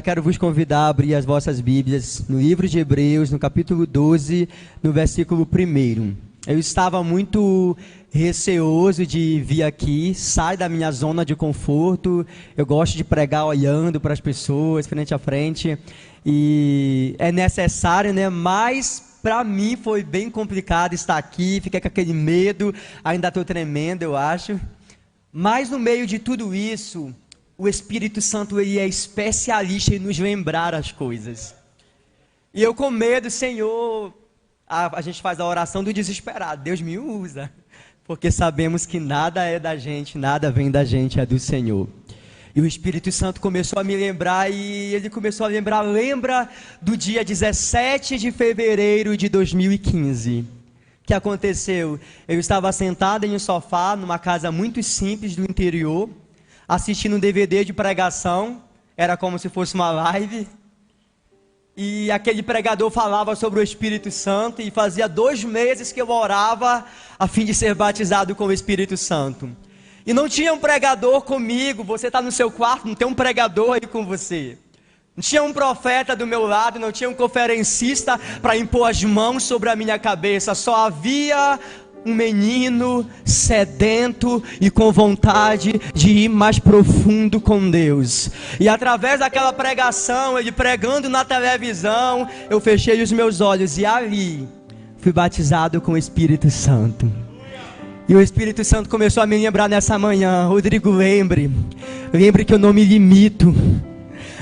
Quero vos convidar a abrir as vossas Bíblias no livro de Hebreus, no capítulo 12, no versículo 1. Eu estava muito receoso de vir aqui, sair da minha zona de conforto. Eu gosto de pregar olhando para as pessoas, frente a frente, e é necessário, né? Mas para mim foi bem complicado estar aqui, fiquei com aquele medo, ainda estou tremendo, eu acho. Mas no meio de tudo isso, o Espírito Santo, ele é especialista em nos lembrar as coisas. E eu com medo, Senhor, a gente faz a oração do desesperado. Deus me usa, porque sabemos que nada é da gente, nada vem da gente, é do Senhor. E o Espírito Santo começou a me lembrar, e ele começou a lembrar, lembra do dia 17 de fevereiro de 2015. O que aconteceu? Eu estava sentado em um sofá, numa casa muito simples do interior, assistindo um DVD de pregação, era como se fosse uma live, e aquele pregador falava sobre o Espírito Santo, e fazia 2 meses que eu orava a fim de ser batizado com o Espírito Santo. E não tinha um pregador comigo, você está no seu quarto, não tem um pregador aí com você. Não tinha um profeta do meu lado, não tinha um conferencista para impor as mãos sobre a minha cabeça, só havia um menino sedento e com vontade de ir mais profundo com Deus. E através daquela pregação, ele pregando na televisão, eu fechei os meus olhos e ali fui batizado com o Espírito Santo. E o Espírito Santo começou a me lembrar nessa manhã: Rodrigo, lembre que eu não me limito.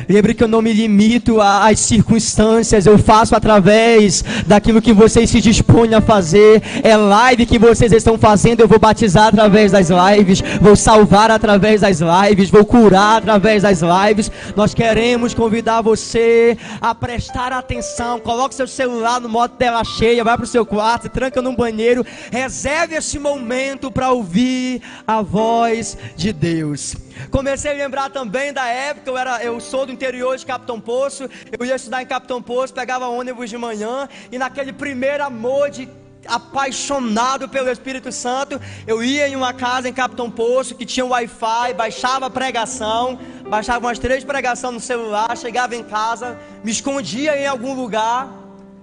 Lembre que eu não me limito às circunstâncias, eu faço através daquilo que vocês se dispõem a fazer. É live que vocês estão fazendo, eu vou batizar através das lives, vou salvar através das lives, vou curar através das lives. Nós queremos convidar você a prestar atenção. Coloque seu celular no modo tela cheia, vai para o seu quarto, se tranca num banheiro, reserve esse momento para ouvir a voz de Deus. Comecei a lembrar também da época, eu sou do interior de Capitão Poço, eu ia estudar em Capitão Poço, pegava ônibus de manhã, e naquele primeiro amor de apaixonado pelo Espírito Santo, eu ia em uma casa em Capitão Poço, que tinha Wi-Fi, baixava a pregação, baixava umas 3 pregações no celular, chegava em casa, me escondia em algum lugar,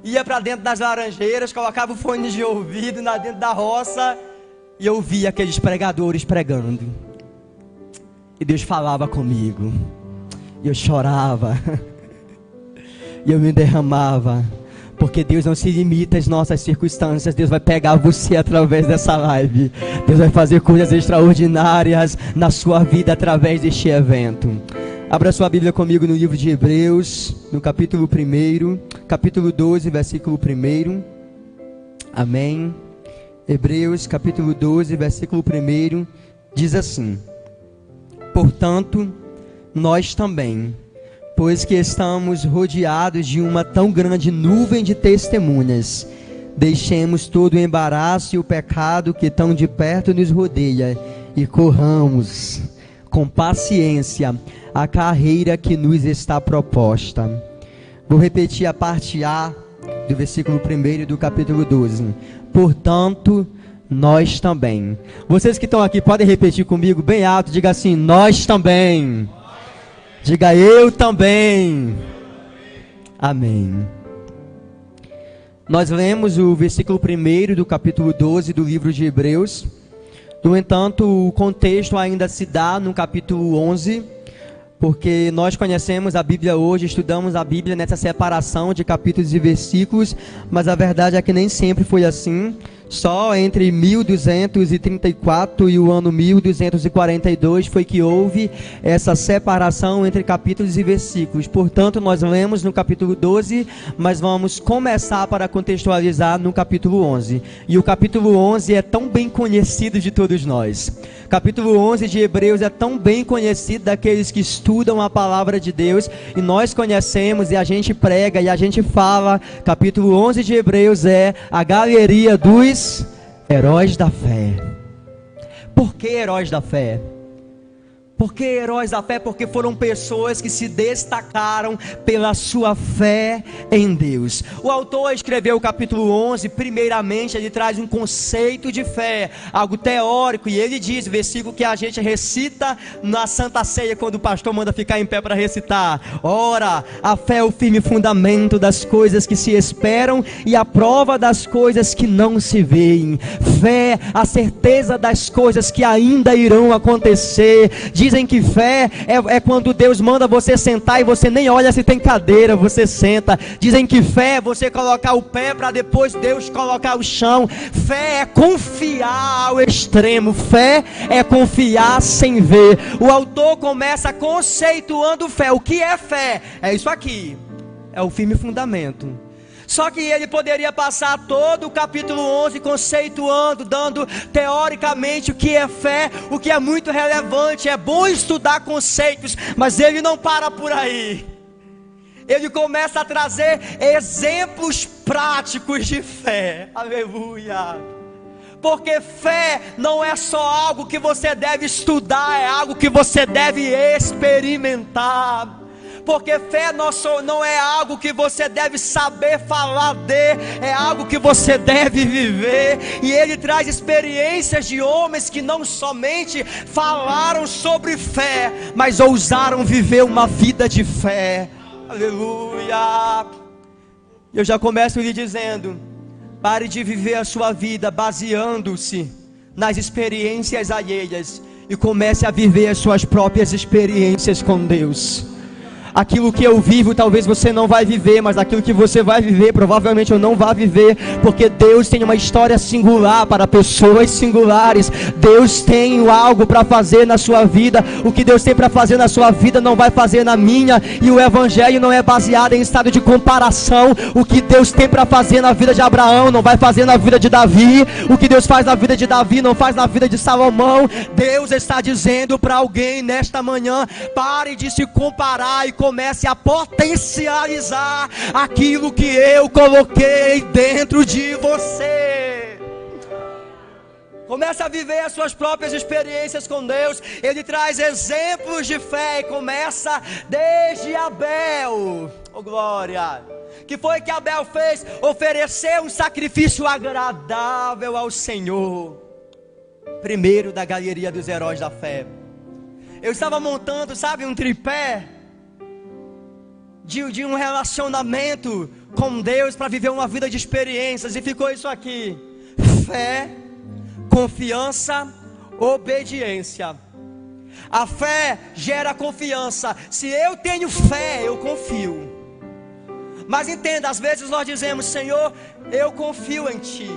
ia para dentro das laranjeiras, colocava o fone de ouvido dentro da roça, e eu via aqueles pregadores pregando. E Deus falava comigo, e eu chorava, e eu me derramava, porque Deus não se limita às nossas circunstâncias. Deus vai pegar você através dessa live, Deus vai fazer coisas extraordinárias na sua vida através deste evento. Abra sua Bíblia comigo no livro de Hebreus, no capítulo 1, capítulo 12, versículo 1, amém. Hebreus capítulo 12, versículo 1, diz assim: portanto, nós também, pois que estamos rodeados de uma tão grande nuvem de testemunhas, deixemos todo o embaraço e o pecado que tão de perto nos rodeia, e corramos com paciência a carreira que nos está proposta. Vou repetir a parte A do versículo 1 do capítulo 12. Portanto, nós também. Vocês que estão aqui podem repetir comigo bem alto, diga assim: nós também. Diga: eu também. Amém. Nós lemos o versículo 1 do capítulo 12 do livro de Hebreus. No entanto, o contexto ainda se dá no capítulo 11, porque nós conhecemos a Bíblia hoje, estudamos a Bíblia nessa separação de capítulos e versículos, mas a verdade é que nem sempre foi assim. Só entre 1234 e o ano 1242 foi que houve essa separação entre capítulos e versículos. Portanto, nós lemos no capítulo 12, mas vamos começar para contextualizar no capítulo 11. E o capítulo 11 é tão bem conhecido de todos nós. Capítulo 11 de Hebreus é tão bem conhecido daqueles que estudam a palavra de Deus, e nós conhecemos, e a gente prega, e a gente fala. Capítulo 11 de Hebreus é a galeria dos heróis da fé. Por que heróis da fé? Por que heróis da fé? Porque foram pessoas que se destacaram pela sua fé em Deus. O autor escreveu o capítulo 11, primeiramente ele traz um conceito de fé, algo teórico, e ele diz, o versículo que a gente recita na Santa Ceia, quando o pastor manda ficar em pé para recitar: ora, a fé é o firme fundamento das coisas que se esperam e a prova das coisas que não se veem. Fé, a certeza das coisas que ainda irão acontecer. Dizem que fé é quando Deus manda você sentar e você nem olha se tem cadeira, você senta. Dizem que fé é você colocar o pé para depois Deus colocar o chão. Fé é confiar ao extremo. Fé é confiar sem ver. O autor começa conceituando fé. O que é fé? É isso aqui. É o firme fundamento. Só que ele poderia passar todo o capítulo 11 conceituando, dando teoricamente o que é fé, o que é muito relevante. É bom estudar conceitos, mas ele não para por aí. Ele começa a trazer exemplos práticos de fé. Aleluia! Porque fé não é só algo que você deve estudar, é algo que você deve experimentar. Porque fé não é algo que você deve saber falar é algo que você deve viver. E ele traz experiências de homens que não somente falaram sobre fé, mas ousaram viver uma vida de fé. Aleluia! Eu já começo lhe dizendo: pare de viver a sua vida baseando-se nas experiências alheias e comece a viver as suas próprias experiências com Deus. Aquilo que eu vivo, talvez você não vai viver, mas aquilo que você vai viver, provavelmente eu não vou viver, porque Deus tem uma história singular para pessoas singulares. Deus tem algo para fazer na sua vida. O que Deus tem para fazer na sua vida não vai fazer na minha, e o evangelho não é baseado em estado de comparação. O que Deus tem para fazer na vida de Abraão não vai fazer na vida de Davi. O que Deus faz na vida de Davi não faz na vida de Salomão. Deus está dizendo para alguém nesta manhã: pare de se comparar e comece a potencializar aquilo que eu coloquei dentro de você. Comece a viver as suas próprias experiências com Deus. Ele traz exemplos de fé e começa desde Abel. Oh glória! Que foi que Abel fez? Oferecer um sacrifício agradável ao Senhor. Primeiro da galeria dos heróis da fé. Eu estava montando, sabe, um tripé de um relacionamento com Deus para viver uma vida de experiências, e ficou isso aqui: fé, confiança, obediência. A fé gera confiança. Se eu tenho fé, eu confio. Mas entenda, às vezes nós dizemos: Senhor, eu confio em Ti.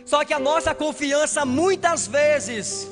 Só que a nossa confiança muitas vezes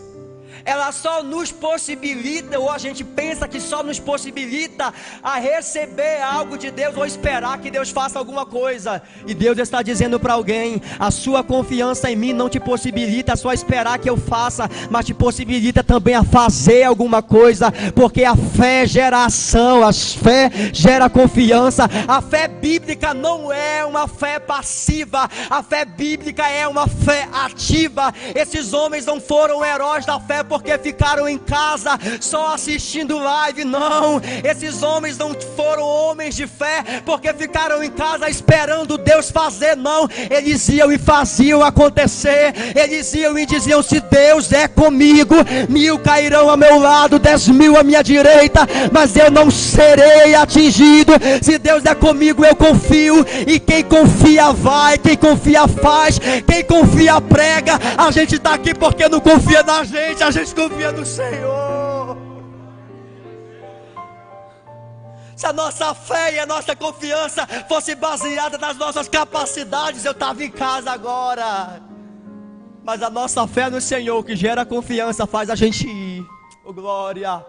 ela só nos possibilita, ou a gente pensa que só nos possibilita a receber algo de Deus, ou esperar que Deus faça alguma coisa. E Deus está dizendo para alguém: a sua confiança em mim não te possibilita só esperar que eu faça, mas te possibilita também a fazer alguma coisa. Porque a fé gera ação, a fé gera confiança. A fé bíblica não é uma fé passiva, a fé bíblica é uma fé ativa. Esses homens não foram heróis da fé porque ficaram em casa só assistindo live, não. Esses homens não foram homens de fé porque ficaram em casa esperando Deus fazer, não. Eles iam e faziam acontecer. Eles iam e diziam: se Deus é comigo, 1000 cairão ao meu lado, 10.000 à minha direita, mas eu não serei atingido. Se Deus é comigo, eu confio. E quem confia vai, quem confia faz, quem confia prega. A gente está aqui porque não confia na gente, a gente confia no Senhor. Se a nossa fé e a nossa confiança fosse baseada nas nossas capacidades, eu estava em casa agora. Mas a nossa fé no Senhor, que gera confiança, faz a gente ir. Oh glória!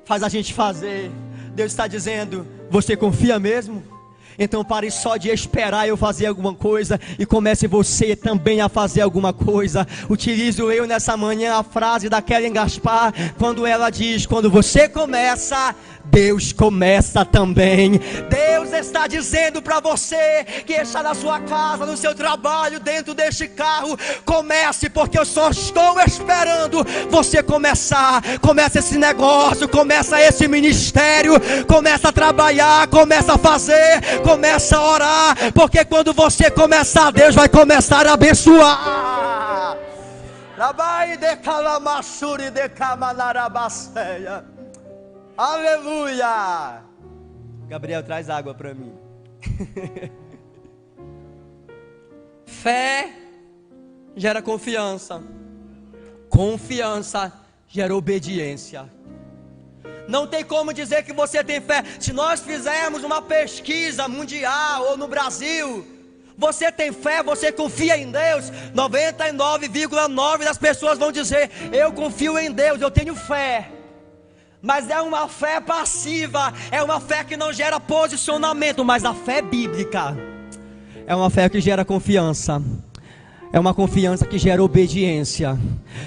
Faz a gente fazer. Deus está dizendo: você confia mesmo? Então pare só de esperar eu fazer alguma coisa e comece você também a fazer alguma coisa. Utilizo eu nessa manhã a frase da Kellen Gaspar, quando ela diz: quando você começa, Deus começa também. Deus Deus está dizendo para você que está na sua casa, no seu trabalho, dentro deste carro, comece, porque eu só estou esperando você começar. Começa esse negócio, começa esse ministério, começa a trabalhar, começa a fazer, começa a orar, porque quando você começar, Deus vai começar a abençoar. Aleluia. Gabriel, traz água para mim. Fé gera confiança. Confiança gera obediência. Não tem como dizer que você tem fé. Se nós fizermos uma pesquisa mundial ou no Brasil, você tem fé, você confia em Deus, 99,9% das pessoas vão dizer: eu confio em Deus, eu tenho fé. Mas é uma fé passiva, é uma fé que não gera posicionamento. Mas a fé bíblica é uma fé que gera confiança. É uma confiança que gera obediência.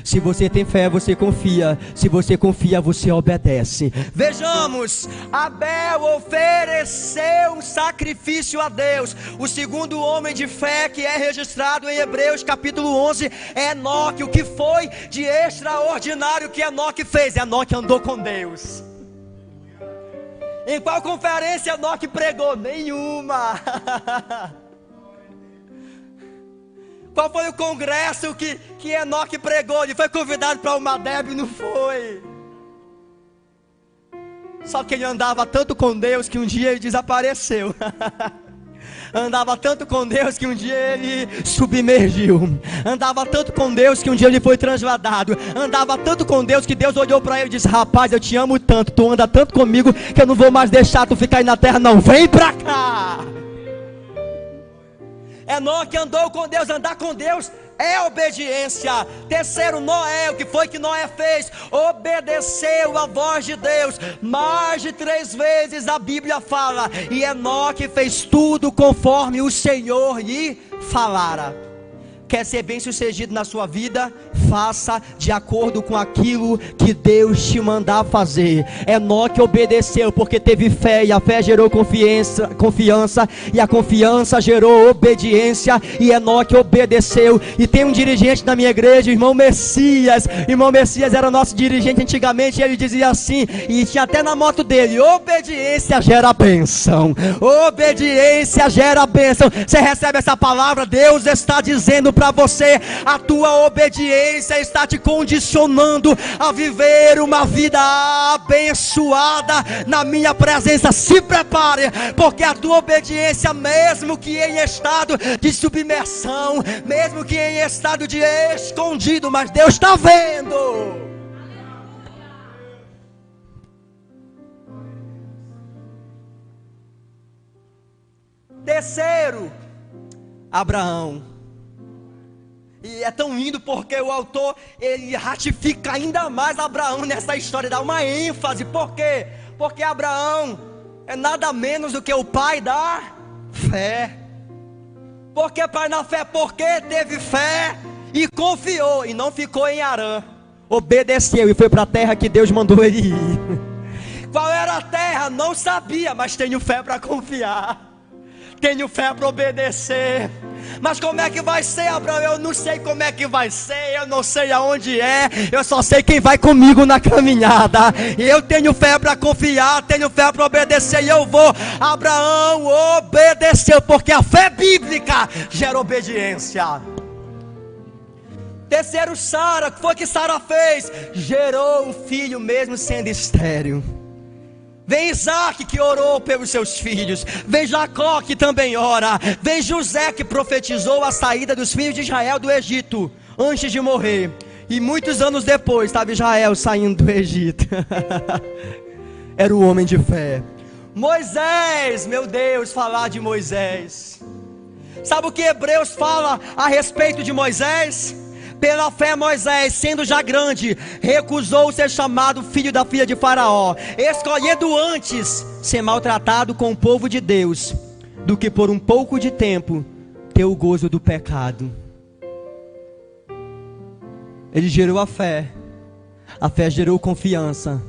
Se você tem fé, você confia. Se você confia, você obedece. Vejamos, Abel ofereceu um sacrifício a Deus. O segundo homem de fé que é registrado em Hebreus capítulo 11 é Enoque. O que foi de extraordinário que Enoque fez? Enoque andou com Deus. Em qual conferência Enoque pregou? Nenhuma. Qual foi o congresso que Enoque pregou? Ele foi convidado para uma Deb? Não foi. Só que ele andava tanto com Deus que um dia ele desapareceu. Andava tanto com Deus que um dia ele submergiu. Andava tanto com Deus que um dia ele foi transladado. Andava tanto com Deus que Deus olhou para ele e disse: rapaz, eu te amo tanto, tu anda tanto comigo que eu não vou mais deixar tu ficar aí na terra não, vem pra cá. Enoque andou com Deus. Andar com Deus é obediência. Terceiro, Noé. O que foi que Noé fez? Obedeceu a voz de Deus. Mais de 3 vezes a Bíblia fala: e Enoque fez tudo conforme o Senhor lhe falara. Quer ser bem sucedido na sua vida? Faça de acordo com aquilo que Deus te mandar fazer. Enoque obedeceu porque teve fé, e a fé gerou confiança, e a confiança gerou obediência, e Enoque obedeceu. E tem um dirigente na minha igreja, o irmão Messias. O irmão Messias era nosso dirigente antigamente, e ele dizia assim, e tinha até na moto dele: obediência gera bênção. Obediência gera bênção. Você recebe essa palavra? Deus está dizendo para você: a tua obediência está te condicionando a viver uma vida abençoada na minha presença. Se prepare, porque a tua obediência, mesmo que em estado de submersão, mesmo que em estado de escondido, mas Deus está vendo. Terceiro, Abraão. E é tão lindo porque o autor, ele ratifica ainda mais Abraão nessa história, dá uma ênfase. Por quê? Porque Abraão é nada menos do que o pai da fé. Por que pai na fé? Porque teve fé e confiou, e não ficou em Harã. Obedeceu e foi para a terra que Deus mandou ele ir. Qual era a terra? Não sabia, mas tenho fé para confiar. Tenho fé para obedecer. Mas como é que vai ser, Abraão? Eu não sei como é que vai ser, eu não sei aonde é, eu só sei quem vai comigo na caminhada. E eu tenho fé para confiar, tenho fé para obedecer, e eu vou. Abraão obedeceu, porque a fé bíblica gera obediência. Terceiro, Sara. O que foi que Sara fez? Gerou um filho mesmo sendo estéril. Vem Isaac, que orou pelos seus filhos. Vem Jacó, que também ora. Vem José, que profetizou a saída dos filhos de Israel do Egito antes de morrer. E muitos anos depois estava Israel saindo do Egito. Era o homem de fé. Moisés, meu Deus, falar de Moisés. Sabe o que Hebreus fala a respeito de Moisés? Pela fé Moisés, sendo já grande, recusou ser chamado filho da filha de Faraó, escolhendo antes ser maltratado com o povo de Deus, do que por um pouco de tempo ter o gozo do pecado. Ele gerou a fé gerou confiança,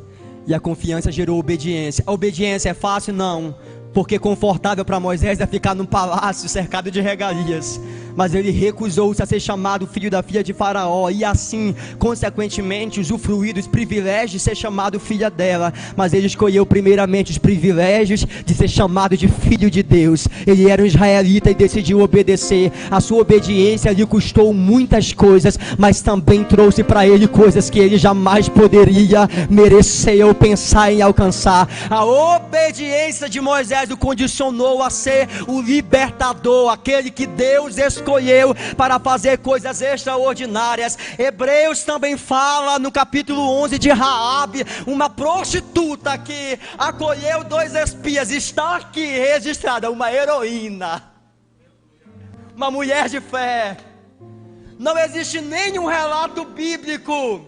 e a confiança gerou obediência. A obediência é fácil? Não. Porque confortável para Moisés é ficar num palácio cercado de regalias. Mas ele recusou-se a ser chamado filho da filha de Faraó, e assim, consequentemente, usufruir dos privilégios de ser chamado filha dela. Mas ele escolheu primeiramente os privilégios de ser chamado de filho de Deus. Ele era um israelita e decidiu obedecer. A sua obediência lhe custou muitas coisas, mas também trouxe para ele coisas que ele jamais poderia merecer ou pensar em alcançar. A obediência de Moisés o condicionou a ser o libertador, aquele que Deus escolheu para fazer coisas extraordinárias. Hebreus também fala no capítulo 11 de Raabe, uma prostituta que acolheu 2 espias. Está aqui registrada uma heroína, uma mulher de fé. Não existe nenhum relato bíblico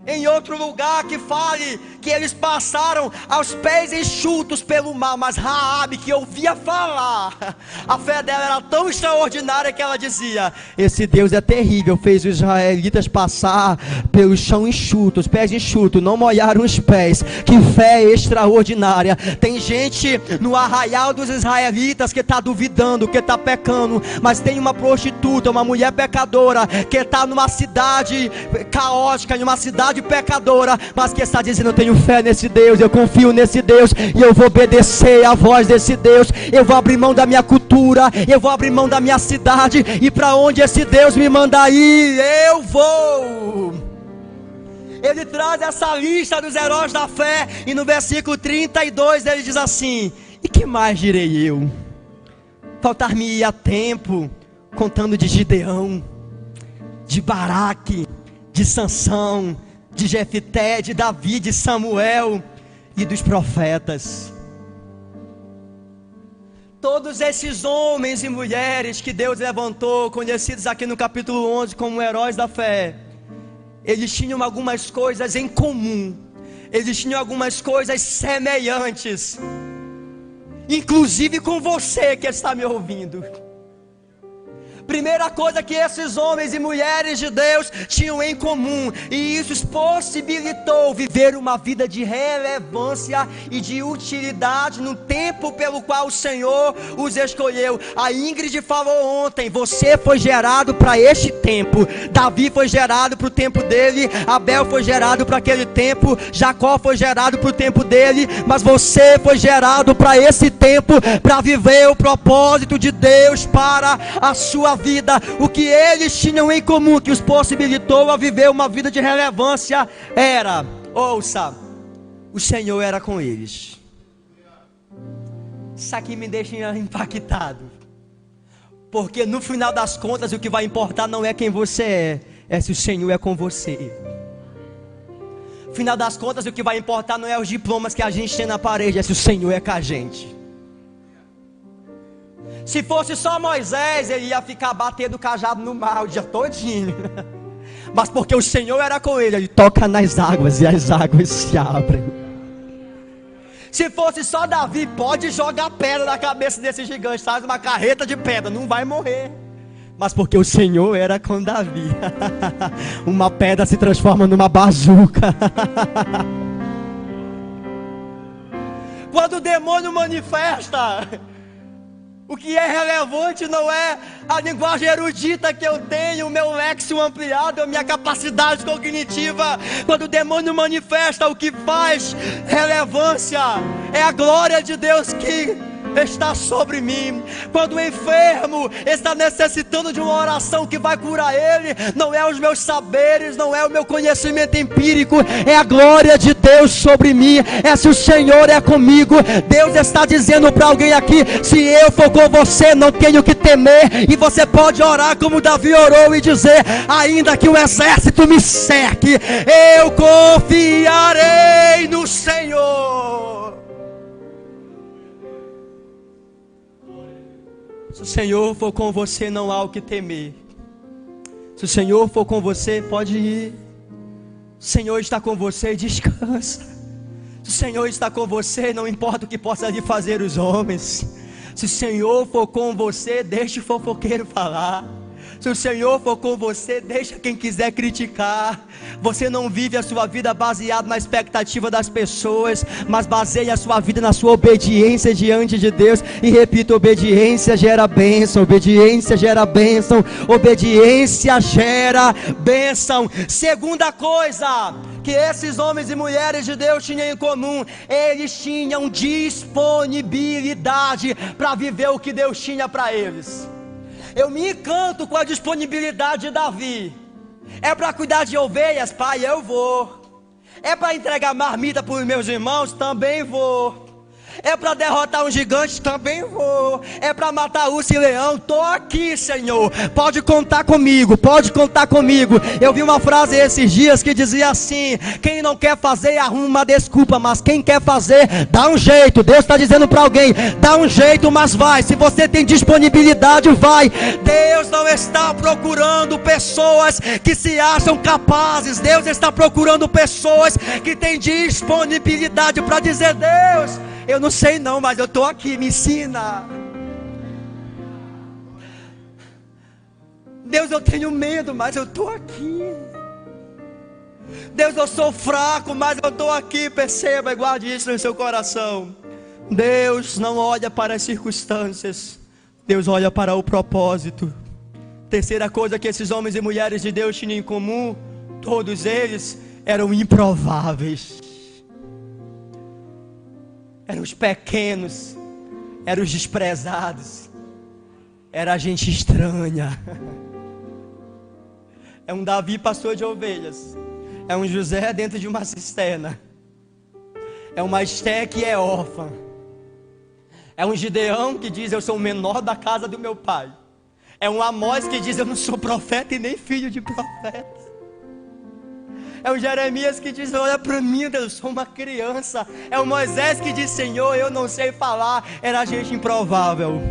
em outro lugar que fale que eles passaram aos pés enxutos pelo mar. Mas Raabe, que ouvia falar, a fé dela era tão extraordinária que ela dizia: esse Deus é terrível, fez os israelitas passar pelo chão enxuto, os pés enxutos, não molharam os pés. Que fé extraordinária. Tem gente no arraial dos israelitas que está duvidando, que está pecando, mas tem uma prostituta, uma mulher pecadora, que está numa cidade caótica, numa cidade pecadora, mas que está dizendo: eu tenho fé nesse Deus, eu confio nesse Deus, e eu vou obedecer à voz desse Deus. Eu vou abrir mão da minha cultura, eu vou abrir mão da minha cidade, e para onde esse Deus me mandar ir, eu vou. Ele traz essa lista dos heróis da fé, e no versículo 32 ele diz assim: e que mais direi eu? Faltar-me-ia tempo contando de Gideão, de Baraque, de Sansão, de Jefté, de Davi, de Samuel e dos profetas. Todos esses homens e mulheres que Deus levantou, conhecidos aqui no capítulo 11 como heróis da fé, eles tinham algumas coisas em comum, eles tinham algumas coisas semelhantes, inclusive com você que está me ouvindo. Primeira coisa que esses homens e mulheres de Deus tinham em comum, e isso os possibilitou viver uma vida de relevância e de utilidade no tempo pelo qual o Senhor os escolheu. A Ingrid falou ontem: você foi gerado para este tempo. Davi foi gerado para o tempo dele, Abel foi gerado para aquele tempo, Jacó foi gerado para o tempo dele, mas você foi gerado para esse tempo, para viver o propósito de Deus para a sua vida. O que eles tinham em comum que os possibilitou a viver uma vida de relevância era, ouça, o Senhor era com eles. Isso aqui me deixa impactado, porque no final das contas o que vai importar não é quem você é se o Senhor é com você. No final das contas o que vai importar não é os diplomas que a gente tem na parede, é se o Senhor é com a gente. Se fosse só Moisés, ele ia ficar batendo o cajado no mar o dia todinho. Mas porque o Senhor era com ele, ele toca nas águas e as águas se abrem. Se fosse só Davi, pode jogar pedra na cabeça desse gigante, faz uma carreta de pedra, não vai morrer. Mas porque o Senhor era com Davi, uma pedra se transforma numa bazuca. Quando o demônio manifesta, o que é relevante não é a linguagem erudita que eu tenho, o meu léxico ampliado, a minha capacidade cognitiva. Quando o demônio manifesta, o que faz relevância é a glória de Deus que está sobre mim. Quando o enfermo está necessitando de uma oração que vai curar ele, não é os meus saberes, não é o meu conhecimento empírico, é a glória de Deus sobre mim, é se o Senhor é comigo. Deus está dizendo para alguém aqui: se eu for com você, não tenho que temer. E você pode orar como Davi orou e dizer: ainda que o exército me cerque, eu confiarei no Senhor. Se o Senhor for com você, não há o que temer. Se o Senhor for com você, pode ir. O Senhor está com você, descansa. Se o Senhor está com você, não importa o que possa lhe fazer os homens. Se o Senhor for com você, deixe o fofoqueiro falar. Se o Senhor for com você, deixa quem quiser criticar. Você não vive a sua vida baseado na expectativa das pessoas, mas baseia a sua vida na sua obediência diante de Deus. E repito, obediência gera bênção, obediência gera bênção, obediência gera bênção. Segunda coisa que esses homens e mulheres de Deus tinham em comum: eles tinham disponibilidade para viver o que Deus tinha para eles. Eu me encanto com a disponibilidade de Davi. É para cuidar de ovelhas? Pai, eu vou. É para entregar marmita para os meus irmãos? Também vou. É para derrotar um gigante? Também vou. É para matar urso e leão? Estou aqui, Senhor. Pode contar comigo, pode contar comigo. Eu vi uma frase esses dias que dizia assim: quem não quer fazer, arruma uma desculpa, mas quem quer fazer, dá um jeito. Deus está dizendo para alguém: dá um jeito, mas vai. Se você tem disponibilidade, vai. Deus não está procurando pessoas que se acham capazes. Deus está procurando pessoas que têm disponibilidade para dizer: Deus, eu não sei não, mas eu estou aqui, me ensina. Deus, eu tenho medo, mas eu estou aqui. Deus, eu sou fraco, mas eu estou aqui. Perceba e guarde isso no seu coração. Deus não olha para as circunstâncias, Deus olha para o propósito. Terceira coisa que esses homens e mulheres de Deus tinham em comum: todos eles eram improváveis. Eram os pequenos, eram os desprezados, era a gente estranha. É um Davi pastor de ovelhas, é um José dentro de uma cisterna, é uma Esté que é órfã, é um Gideão que diz: eu sou o menor da casa do meu pai, é um Amós que diz: eu não sou profeta e nem filho de profeta. É o Jeremias que diz: olha para mim, Deus, eu sou uma criança. É o Moisés que diz: Senhor, eu não sei falar. Era gente improvável.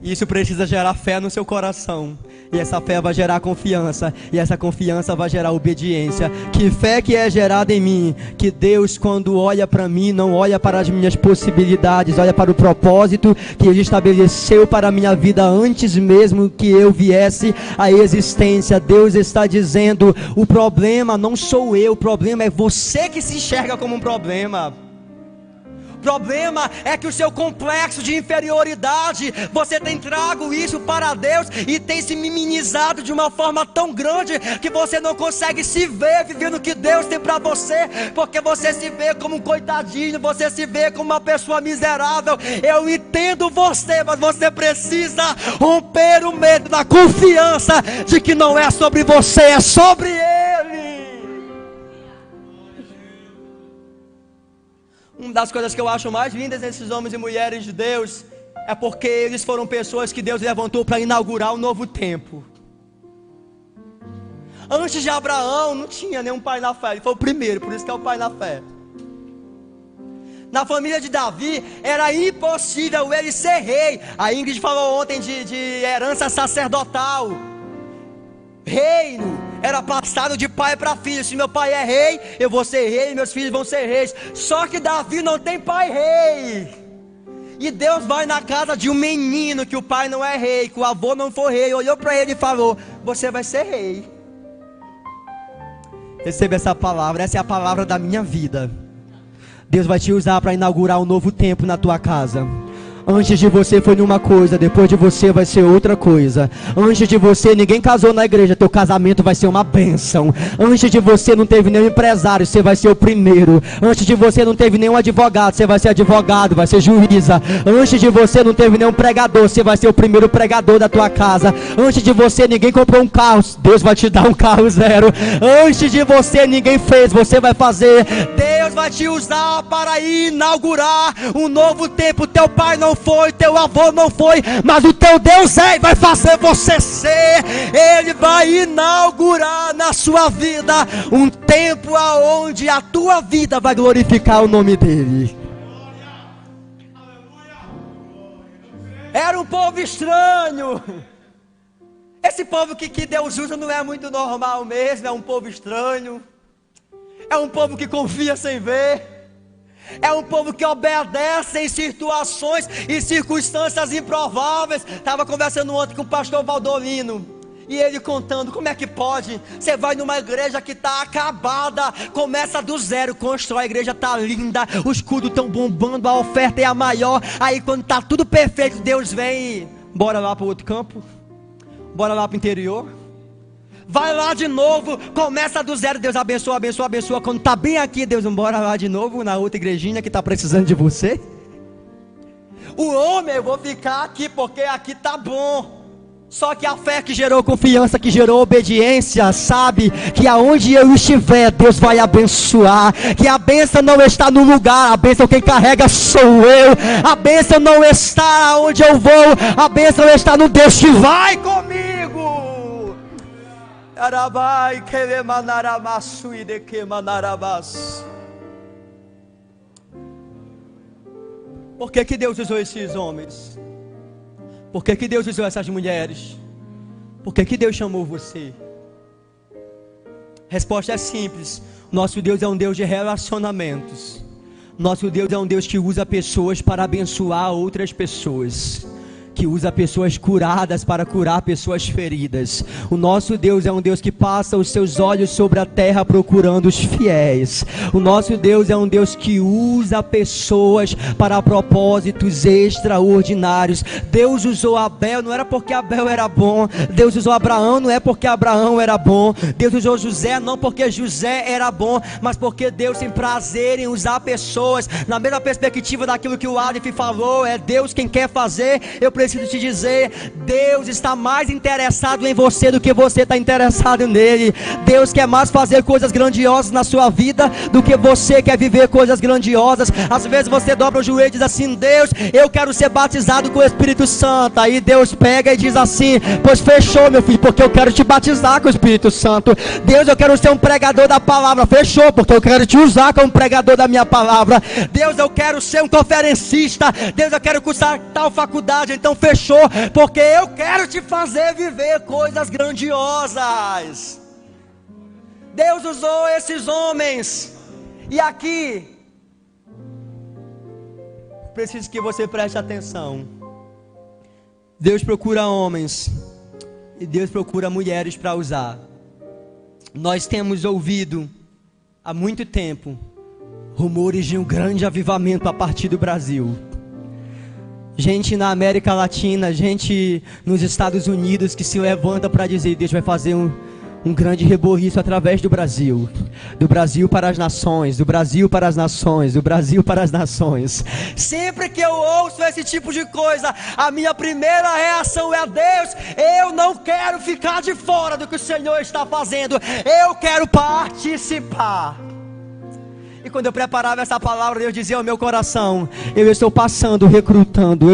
Isso precisa gerar fé no seu coração. E essa fé vai gerar confiança. E essa confiança vai gerar obediência. Que fé que é gerada em mim? Que Deus, quando olha para mim, não olha para as minhas possibilidades, olha para o propósito que Ele estabeleceu para a minha vida antes mesmo que eu viesse à existência. Deus está dizendo: o problema não sou eu, o problema é você que se enxerga como um problema. O problema é que o seu complexo de inferioridade, você tem trago isso para Deus e tem se minimizado de uma forma tão grande que você não consegue se ver vivendo o que Deus tem para você, porque você se vê como um coitadinho, você se vê como uma pessoa miserável. Eu entendo você, mas você precisa romper o medo da confiança de que não é sobre você, é sobre Ele. Uma das coisas que eu acho mais lindas nesses homens e mulheres de Deus é porque eles foram pessoas que Deus levantou para inaugurar um novo tempo. Antes de Abraão não tinha nenhum pai na fé, ele foi o primeiro, por isso que é o pai na fé. Na família de Davi era impossível ele ser rei. A Ingrid falou ontem de herança sacerdotal. Reino era passado de pai para filho. Se meu pai é rei, eu vou ser rei e meus filhos vão ser reis. Só que Davi não tem pai rei. E Deus vai na casa de um menino que o pai não é rei, que o avô não foi rei, olhou para ele e falou: você vai ser rei. Receba essa palavra, essa é a palavra da minha vida. Deus vai te usar para inaugurar um novo tempo na tua casa. Antes de você foi numa coisa, depois de você vai ser outra coisa. Antes de você ninguém casou na igreja, teu casamento vai ser uma bênção. Antes de você não teve nenhum empresário, você vai ser o primeiro. Antes de você não teve nenhum advogado, você vai ser advogado, vai ser juíza. Antes de você não teve nenhum pregador, você vai ser o primeiro pregador da tua casa. Antes de você ninguém comprou um carro, Deus vai te dar um carro zero. Antes de você ninguém fez, você vai fazer. Deus vai te usar para inaugurar um novo tempo. Teu pai não foi, teu avô não foi, mas o teu Deus é e vai fazer você ser. Ele vai inaugurar na sua vida um tempo aonde a tua vida vai glorificar o nome dele. Era um povo estranho. Esse povo que Deus usa não é muito normal mesmo, é um povo estranho. É um povo que confia sem ver. É um povo que obedece em situações e circunstâncias improváveis. Estava conversando ontem com o pastor Valdolino, e ele contando como é que pode. Você vai numa igreja que está acabada, começa do zero, constrói, a igreja está linda, os cultos estão bombando, a oferta é a maior. Aí quando está tudo perfeito, Deus vem e bora lá para o outro campo, bora lá para o interior. Vai lá de novo, começa do zero, Deus abençoa, abençoa, abençoa. Quando está bem aqui, Deus, bora lá de novo na outra igrejinha que está precisando de você. O homem, eu vou ficar aqui porque aqui está bom. Só que a fé que gerou confiança, que gerou obediência, sabe que aonde eu estiver, Deus vai abençoar. Que a bênção não está no lugar, a bênção quem carrega sou eu. A bênção não está onde eu vou, a bênção está no Deus que vai comigo. Por que Deus usou esses homens? Por que Deus usou essas mulheres? Por que Deus chamou você? Resposta é simples. Nosso Deus é um Deus de relacionamentos. Nosso Deus é um Deus que usa pessoas para abençoar outras pessoas, que usa pessoas curadas para curar pessoas feridas. O nosso Deus é um Deus que passa os seus olhos sobre a terra procurando os fiéis. O nosso Deus é um Deus que usa pessoas para propósitos extraordinários. Deus usou Abel, não era porque Abel era bom. Deus usou Abraão, não é porque Abraão era bom. Deus usou José, não porque José era bom, mas porque Deus tem prazer em usar pessoas. Na mesma perspectiva daquilo que o Adif falou, é Deus quem quer fazer. Eu preciso te dizer, Deus está mais interessado em você do que você está interessado nele. Deus quer mais fazer coisas grandiosas na sua vida do que você quer viver coisas grandiosas. Às vezes você dobra o joelho e diz assim: Deus, eu quero ser batizado com o Espírito Santo. Aí Deus pega e diz assim: pois fechou, meu filho, porque eu quero te batizar com o Espírito Santo. Deus, eu quero ser um pregador da palavra. Fechou, porque eu quero te usar como pregador da minha palavra. Deus, eu quero ser um conferencista. Deus, eu quero cursar tal faculdade. Então fechou, porque eu quero te fazer viver coisas grandiosas. Deus usou esses homens. E aqui preciso que você preste atenção. Deus procura homens e Deus procura mulheres para usar. Nós temos ouvido há muito tempo rumores de um grande avivamento a partir do Brasil. Gente na América Latina, gente nos Estados Unidos que se levanta para dizer: Deus vai fazer um grande reboliço através do Brasil para as nações, do Brasil para as nações, do Brasil para as nações. Sempre que eu ouço esse tipo de coisa, a minha primeira reação é: Deus, eu não quero ficar de fora do que o Senhor está fazendo, eu quero participar. E quando eu preparava essa palavra, Deus dizia ao meu coração: eu estou passando recrutando,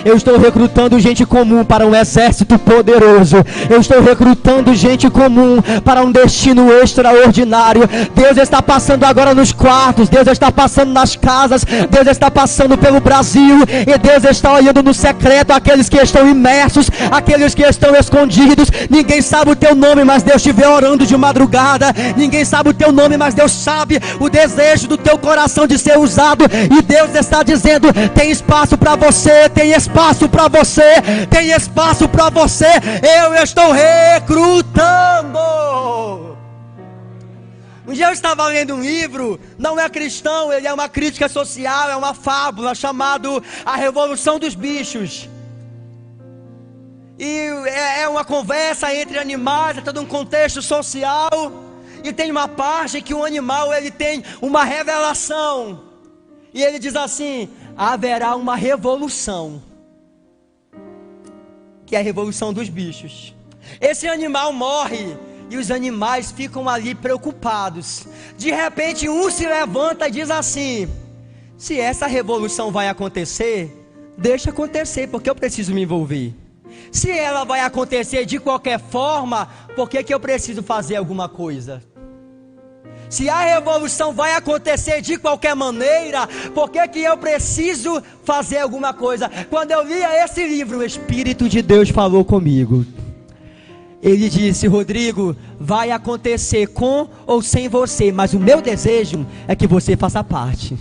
eu estou recrutando gente comum para um exército poderoso, eu estou recrutando gente comum para um destino extraordinário. Deus está passando agora nos quartos, Deus está passando nas casas, Deus está passando pelo Brasil, e Deus está olhando no secreto aqueles que estão imersos, aqueles que estão escondidos. Ninguém sabe o teu nome, mas Deus te vê orando de madrugada. Ninguém sabe o teu nome, mas Deus sabe o desejo do teu coração de ser usado. E Deus está dizendo: tem espaço para você, tem espaço para você, tem espaço para você. Eu estou recrutando. Um dia eu estava lendo um livro, não é cristão, ele é uma crítica social, é uma fábula, chamado A Revolução dos Bichos. E é uma conversa entre animais, é todo um contexto social. E tem uma parte que o animal, ele tem uma revelação. E ele diz assim: haverá uma revolução, que é a revolução dos bichos. Esse animal morre e os animais ficam ali preocupados. De repente um se levanta e diz assim: se essa revolução vai acontecer, deixa acontecer, porque eu preciso me envolver. Se ela vai acontecer de qualquer forma, por que eu preciso fazer alguma coisa? Se a revolução vai acontecer de qualquer maneira, por que eu preciso fazer alguma coisa? Quando eu lia esse livro, o Espírito de Deus falou comigo. Ele disse: Rodrigo, vai acontecer com ou sem você, mas o meu desejo é que você faça parte.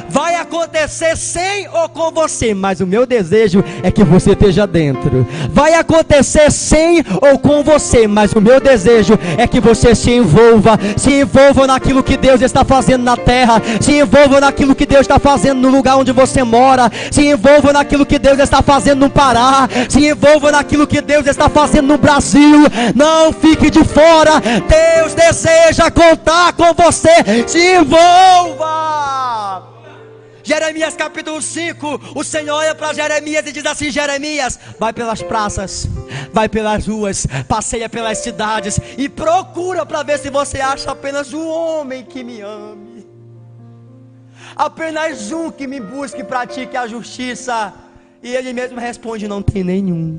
Vai acontecer sem ou com você, mas o meu desejo é que você esteja dentro. Vai acontecer sem ou com você, mas o meu desejo é que você se envolva naquilo que Deus está fazendo na terra, se envolva naquilo que Deus está fazendo no lugar onde você mora, se envolva naquilo que Deus está fazendo no Pará, se envolva naquilo que Deus está fazendo no Brasil. Não fique de fora. Deus deseja contar com você. Se envolva. Jeremias capítulo 5, o Senhor olha para Jeremias e diz assim: Jeremias, vai pelas praças, vai pelas ruas, passeia pelas cidades e procura para ver se você acha apenas um homem que me ame, apenas um que me busque e pratique a justiça. E ele mesmo responde: não tem nenhum.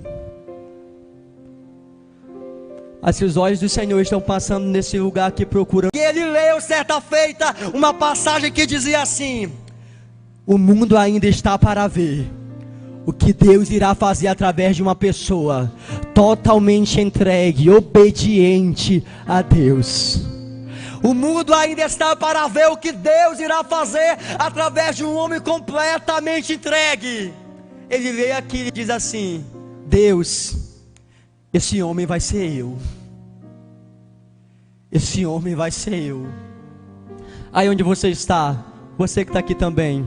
Assim, os olhos do Senhor estão passando nesse lugar aqui procurando. E ele leu certa feita uma passagem que dizia assim: o mundo ainda está para ver o que Deus irá fazer através de uma pessoa totalmente entregue, obediente a Deus. O mundo ainda está para ver o que Deus irá fazer através de um homem completamente entregue. Ele veio aqui e diz assim: Deus, esse homem vai ser eu. Esse homem vai ser eu. Aí onde você está, você que está aqui também,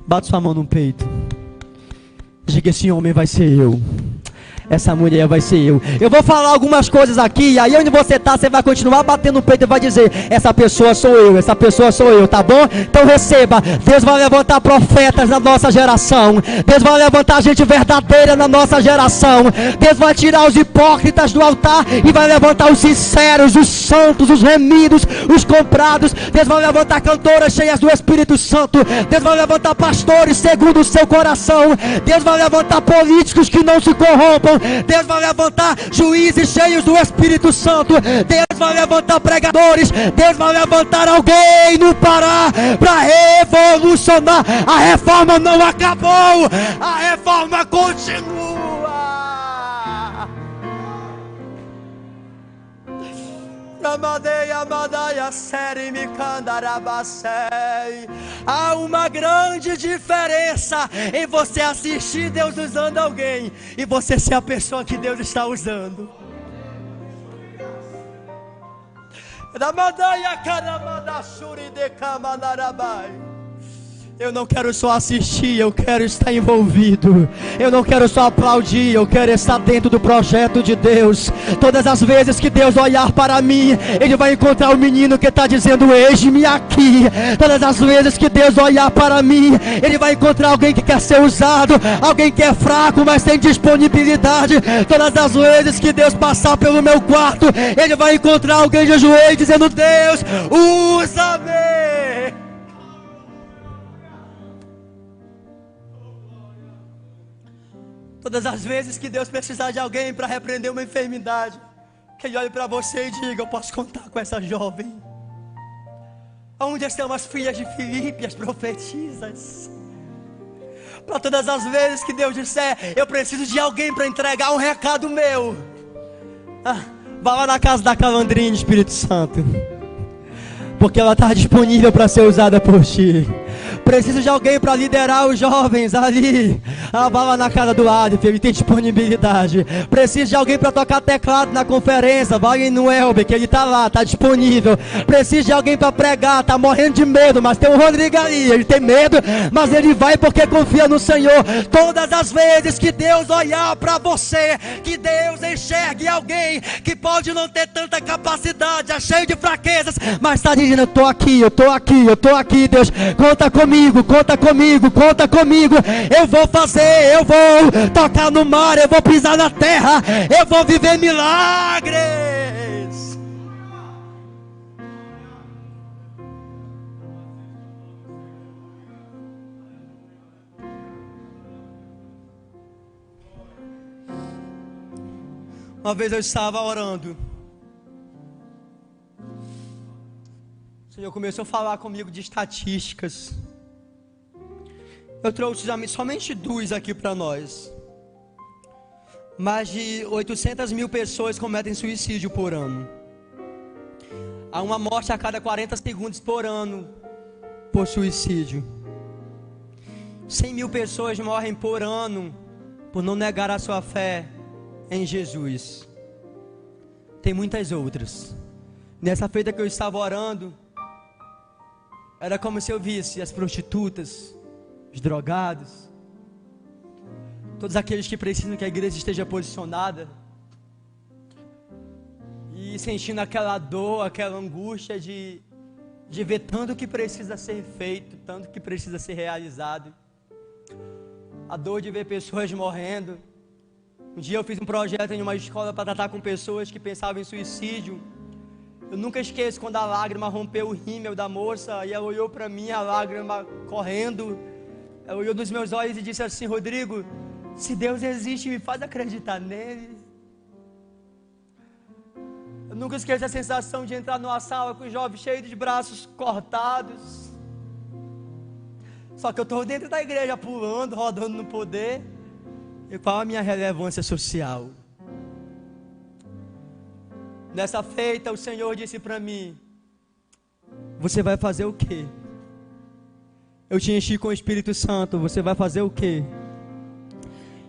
bate sua mão no peito. Diga: esse homem vai ser eu. Essa mulher vai ser eu. Eu vou falar algumas coisas aqui, e aí onde você está, você vai continuar batendo no peito e vai dizer: essa pessoa sou eu, essa pessoa sou eu, tá bom? Então receba. Deus vai levantar profetas na nossa geração. Deus vai levantar gente verdadeira na nossa geração. Deus vai tirar os hipócritas do altar e vai levantar os sinceros, os santos, os remidos, os comprados. Deus vai levantar cantoras cheias do Espírito Santo. Deus vai levantar pastores segundo o seu coração. Deus vai levantar políticos que não se corrompam. Deus vai levantar juízes cheios do Espírito Santo. Deus vai levantar pregadores. Deus vai levantar alguém no Pará para revolucionar. A reforma não acabou, a reforma continua. Há uma grande diferença em você assistir Deus usando alguém e você ser a pessoa que Deus está usando. Eu não quero só assistir, eu quero estar envolvido. Eu não quero só aplaudir, eu quero estar dentro do projeto de Deus. Todas as vezes que Deus olhar para mim, Ele vai encontrar o menino que está dizendo: eis-me aqui. Todas as vezes que Deus olhar para mim, Ele vai encontrar alguém que quer ser usado, alguém que é fraco, mas tem disponibilidade. Todas as vezes que Deus passar pelo meu quarto, Ele vai encontrar alguém de joelho dizendo: Deus, usa-me. Todas as vezes que Deus precisar de alguém para repreender uma enfermidade, que Ele olhe para você e diga: eu posso contar com essa jovem. Onde estão as filhas de Filipe, as profetisas? Para todas as vezes que Deus disser: eu preciso de alguém para entregar um recado meu, vá lá na casa da Calandrine, Espírito Santo, porque ela está disponível para ser usada por ti. Preciso de alguém para liderar os jovens ali. Vá lá na casa do Adif, ele tem disponibilidade. Preciso de alguém para tocar teclado na conferência. Vai no Elber, que ele está lá, está disponível. Preciso de alguém para pregar, está morrendo de medo, mas tem o Rodrigo ali, ele tem medo, mas ele vai porque confia no Senhor. Todas as vezes que Deus olhar para você, que Deus enxergue alguém que pode não ter tanta capacidade, é cheio de fraquezas, mas está dizendo: eu estou aqui, eu estou aqui, eu estou aqui, Deus, conta comigo, conta comigo, conta comigo. Eu vou fazer, eu vou tocar no mar, eu vou pisar na terra, eu vou viver milagres. Uma vez eu estava orando, o Senhor começou a falar comigo de estatísticas. Eu trouxe somente duas aqui para nós. mais de 800 mil pessoas cometem suicídio por ano. Há uma morte a cada 40 segundos por ano por suicídio. 100 mil pessoas morrem por ano por não negar a sua fé em Jesus. Tem muitas outras. Nessa feita que eu estava orando, era como se eu visse as prostitutas, os drogados, todos aqueles que precisam que a igreja esteja posicionada, e sentindo aquela dor, aquela angústia de ver tanto que precisa ser feito, tanto que precisa ser realizado. A dor de ver pessoas morrendo. Um dia eu fiz um projeto em uma escola para tratar com pessoas que pensavam em suicídio. Eu nunca esqueço quando a lágrima rompeu o rímel da moça e ela olhou para mim, a lágrima correndo. Ela olhou nos meus olhos e disse assim: Rodrigo, se Deus existe, me faz acreditar nele. Eu nunca esqueço a sensação de entrar numa sala com jovens cheios de braços cortados. Só que eu estou dentro da igreja pulando, rodando no poder. E qual a minha relevância social? Nessa feita o Senhor disse para mim: você vai fazer o quê? Eu te enchi com o Espírito Santo, você vai fazer o quê?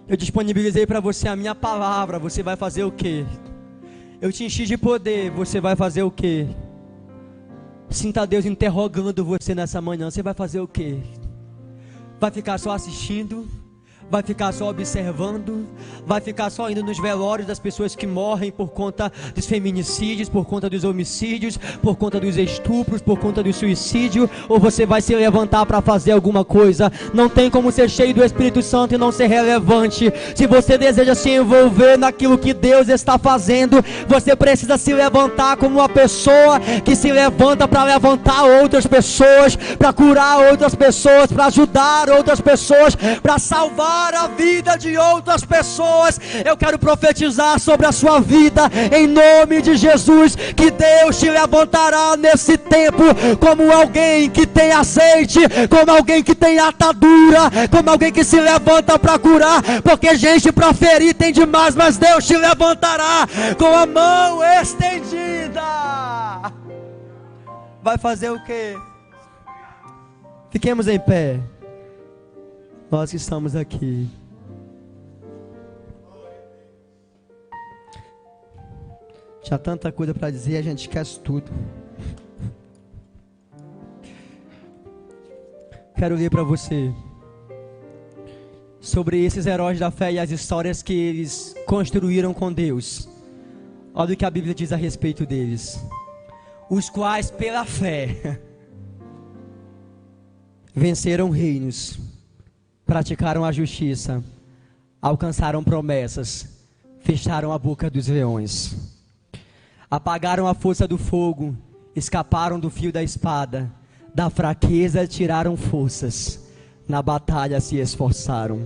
Eu disponibilizei para você a minha palavra, você vai fazer o quê? Eu te enchi de poder, você vai fazer o quê? Sinta Deus interrogando você nessa manhã, você vai fazer o quê? Vai ficar só assistindo? Vai ficar só observando? Vai ficar só indo nos velórios das pessoas que morrem por conta dos feminicídios, por conta dos homicídios, por conta dos estupros, por conta do suicídio? Ou você vai se levantar para fazer alguma coisa? Não tem como ser cheio do Espírito Santo e não ser relevante. Se você deseja se envolver naquilo que Deus está fazendo, você precisa se levantar como uma pessoa que se levanta para levantar outras pessoas, para curar outras pessoas, para ajudar outras pessoas, para salvar a vida de outras pessoas. Eu quero profetizar sobre a sua vida em nome de Jesus, que Deus te levantará nesse tempo como alguém que tem azeite, como alguém que tem atadura, como alguém que se levanta para curar, porque gente para ferir tem demais, mas Deus te levantará com a mão estendida. Vai fazer o quê? Fiquemos em pé. Nós que estamos aqui. Tinha tanta coisa para dizer, a gente esquece tudo. Quero ler para você sobre esses heróis da fé e as histórias que eles construíram com Deus. Olha o que a Bíblia diz a respeito deles. Os quais pela fé venceram reinos, praticaram a justiça, alcançaram promessas, fecharam a boca dos leões, apagaram a força do fogo, escaparam do fio da espada, da fraqueza tiraram forças, na batalha se esforçaram,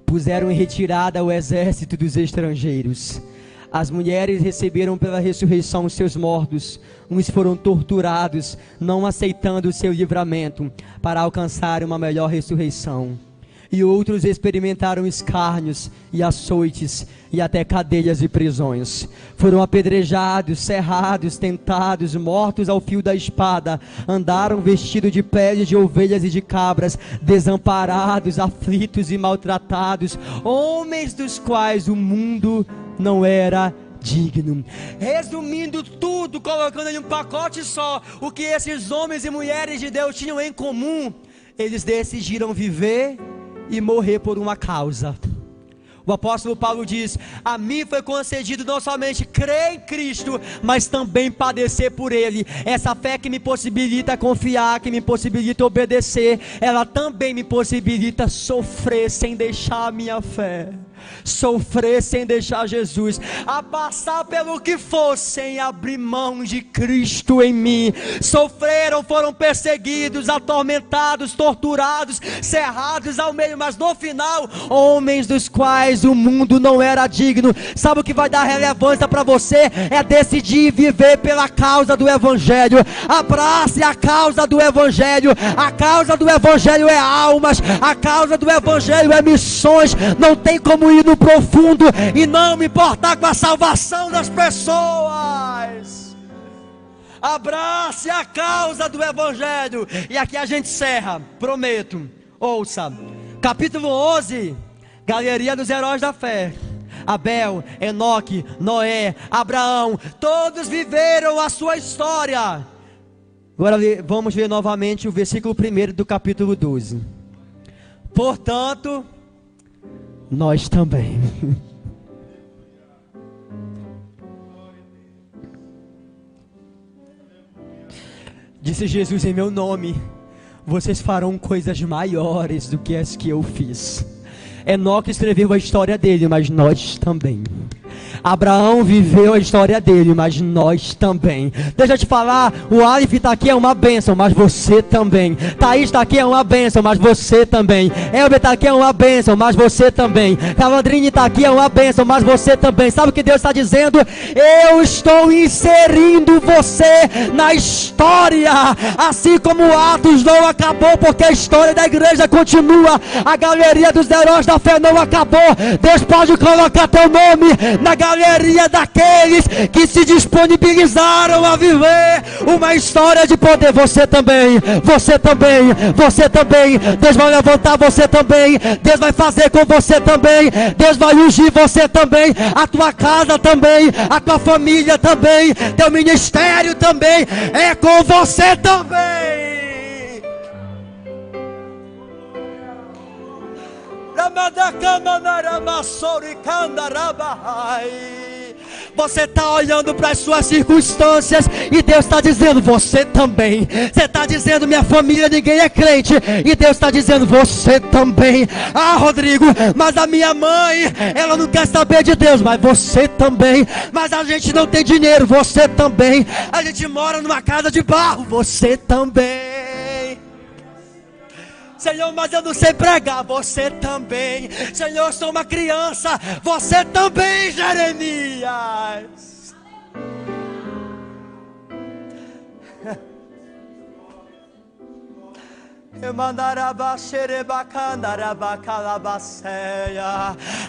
puseram em retirada o exército dos estrangeiros. As mulheres receberam pela ressurreição os seus mortos, uns foram torturados, não aceitando o seu livramento, para alcançar uma melhor ressurreição. E outros experimentaram escárnios e açoites e até cadeias e prisões. Foram apedrejados, serrados, tentados, mortos ao fio da espada. Andaram vestidos de peles de ovelhas e de cabras, desamparados, aflitos e maltratados, homens dos quais o mundo não era digno. Resumindo tudo, colocando em um pacote só, o que esses homens e mulheres de Deus tinham em comum: eles decidiram viver e morrer por uma causa. O apóstolo Paulo diz: a mim foi concedido não somente crer em Cristo, mas também padecer por Ele. Essa fé que me possibilita confiar, que me possibilita obedecer, ela também me possibilita sofrer sem deixar a minha fé, sofrer sem deixar Jesus, a passar pelo que for sem abrir mão de Cristo em mim. Sofreram, foram perseguidos, atormentados, torturados, cerrados ao meio, mas no final, homens dos quais o mundo não era digno. Sabe o que vai dar relevância para você? É decidir viver pela causa do Evangelho. Abrace a causa do Evangelho. A causa do Evangelho é almas, a causa do Evangelho é missões. Não tem como vamos ir no profundo e não me importar com a salvação das pessoas. Abrace a causa do Evangelho. E aqui a gente encerra, prometo. Ouça, capítulo 11, galeria dos heróis da fé. Abel, Enoque, Noé, Abraão, todos viveram a sua história. Agora vamos ver novamente o versículo 1 do capítulo 12. Portanto, nós também. Disse Jesus em meu nome: vocês farão coisas maiores do que as que eu fiz. Enoque escreveu a história dele, mas nós também. Abraão viveu a história dele, mas nós também. Deixa eu te falar, o Aleph está aqui é uma bênção, mas você também. Thaís está aqui é uma bênção, mas você também. Elber está aqui é uma bênção, mas você também. Calandrine está aqui é uma bênção, mas você também. Sabe o que Deus está dizendo? Eu estou inserindo você na história. Assim como Atos não acabou, porque a história da igreja continua. A galeria dos heróis da fé não acabou. Deus pode colocar teu nome na galeria daqueles que se disponibilizaram a viver uma história de poder. Você também, você também, você também. Deus vai levantar você também. Deus vai fazer com você também. Deus vai ungir você também. A tua casa também, a tua família também, teu ministério também. É com você também. Você está olhando para as suas circunstâncias e Deus está dizendo, você também. Você está dizendo, minha família ninguém é crente, e Deus está dizendo, você também. Ah, Rodrigo, mas a minha mãe, ela não quer saber de Deus, mas você também. Mas a gente não tem dinheiro, você também. A gente mora numa casa de barro, você também. Senhor, mas eu não sei pregar, você também. Senhor, eu sou uma criança, você também, Jeremias.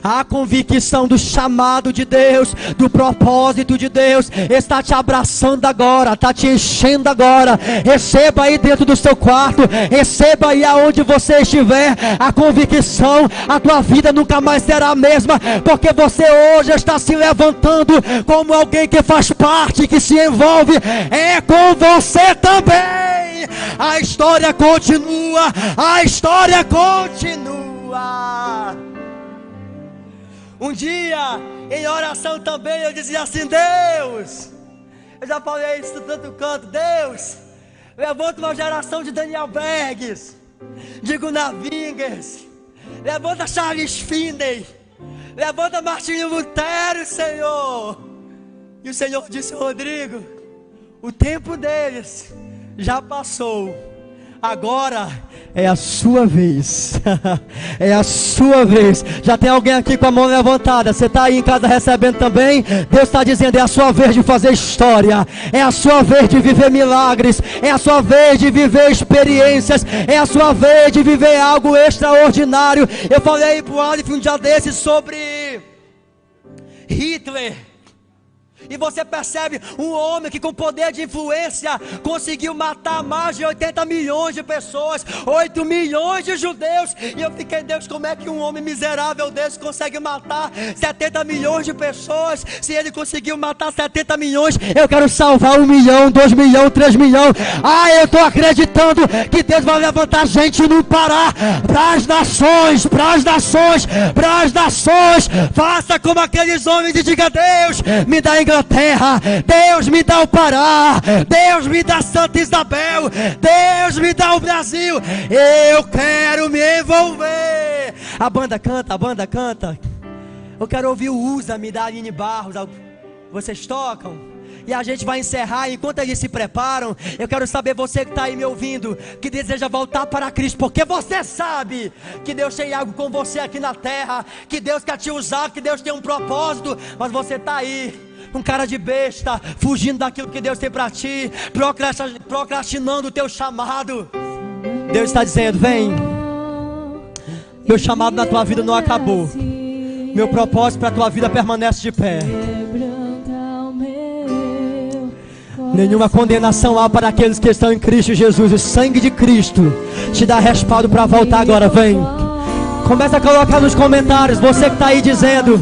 A convicção do chamado de Deus, do propósito de Deus, está te abraçando agora, está te enchendo agora. Receba aí dentro do seu quarto, receba aí aonde você estiver a convicção. A tua vida nunca mais será a mesma, porque você hoje está se levantando como alguém que faz parte, que se envolve. É com você também. A história continua. A história continua. Um dia, em oração também, eu dizia assim, Deus, eu já falei isso tanto canto, Deus, levanta uma geração de Daniel Bergs, de Gunnar Wingers, levanta Charles Finney, levanta Martinho Lutero, Senhor. E o Senhor disse, Rodrigo, o tempo deles já passou. Agora é a sua vez. É a sua vez. Já tem alguém aqui com a mão levantada. Você está aí em casa recebendo também? Deus está dizendo, é a sua vez de fazer história. É a sua vez de viver milagres. É a sua vez de viver experiências. É a sua vez de viver algo extraordinário. Eu falei para o Aleph um dia desses sobre Hitler. E você percebe um homem que com poder de influência conseguiu matar mais de 80 milhões de pessoas, 8 milhões de judeus. E eu fiquei, Deus, como é que um homem miserável desse consegue matar 70 milhões de pessoas? Se ele conseguiu matar 70 milhões, eu quero salvar 1 milhão, 2 milhões, 3 milhões. Ah, eu estou acreditando que Deus vai levantar gente no Pará, para as nações, para as nações, para as nações. Faça como aqueles homens e diga, Deus, me dá Inglaterra, Deus me dá o Pará, Deus me dá Santa Isabel, Deus me dá o Brasil. Eu quero me envolver. A banda canta. Eu quero ouvir o Usa-me da Aline Barros. Vocês tocam? E a gente vai encerrar. Enquanto eles se preparam, eu quero saber, você que está aí me ouvindo, que deseja voltar para Cristo, porque você sabe que Deus tem algo com você aqui na terra, que Deus quer te usar, que Deus tem um propósito, mas você está aí com cara de besta, fugindo daquilo que Deus tem para ti, procrastinando o teu chamado. Deus está dizendo, vem, meu chamado na tua vida não acabou. Meu propósito para a tua vida permanece de pé. Nenhuma condenação há para aqueles que estão em Cristo Jesus. O sangue de Cristo te dá respaldo para voltar agora. Vem. Começa a colocar nos comentários. Você que está aí dizendo: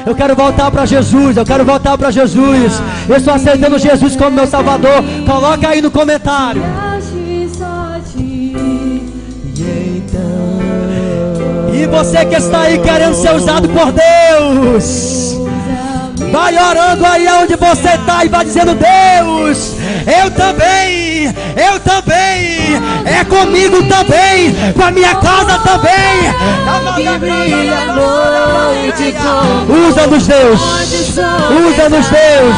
eu quero voltar para Jesus. Eu quero voltar para Jesus. Eu estou aceitando Jesus como meu Salvador. Coloca aí no comentário. E você que está aí querendo ser usado por Deus, vai orando aí onde você está e vai dizendo: Deus, eu também, é comigo também, com a minha casa também. Usa-nos, Deus, usa-nos, Deus.